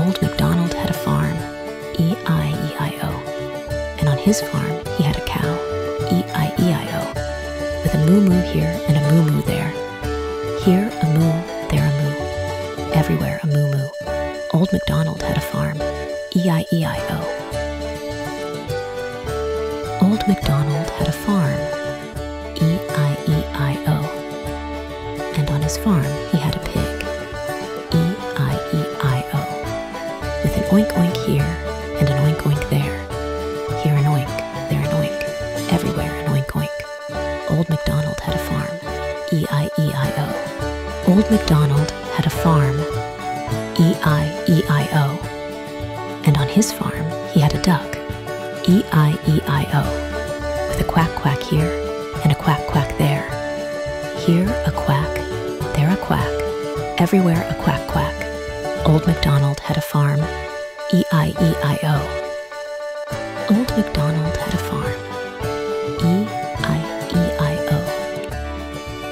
Old MacDonald had a farm, E-I-E-I-O. And on his farm, he had a cow, E-I-E-I-O, with a moo-moo here and a moo-moo there. Here a moo, there a moo, everywhere a moo-moo. Old MacDonald had a farm, E-I-E-I-O. Old MacDonald had a farm, E-I-E-I-O. And on his farm, he had a pig, E-I-E-I-O, with an oink oink here and an oink oink there. Here an oink, there an oink, everywhere an oink oink. Old MacDonald had a farm, E-I-E-I-O. Old MacDonald had a farm, E-I-E-I-O. And on his farm, he had a duck, E-I-E-I-O, with a quack quack here and a quack quack there. Here a quack, there a quack, everywhere a quack quack. Old MacDonald had a farm, E-I-E-I-O. Old MacDonald had a farm, E-I-E-I-O.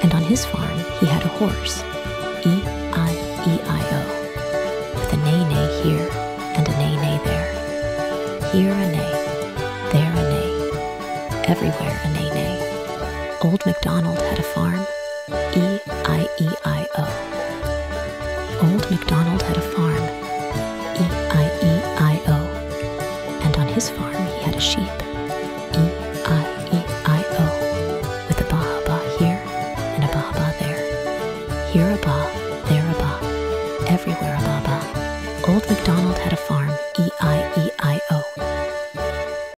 And on his farm, he had a horse, E-I-E-I-O, with a neigh neigh here and a neigh neigh there. Here a neigh, there a neigh, everywhere a neigh neigh. Old MacDonald had a farm, E-I-E-I-O. Old MacDonald had a farm, E-I-E-I-O. And on his farm he had a sheep,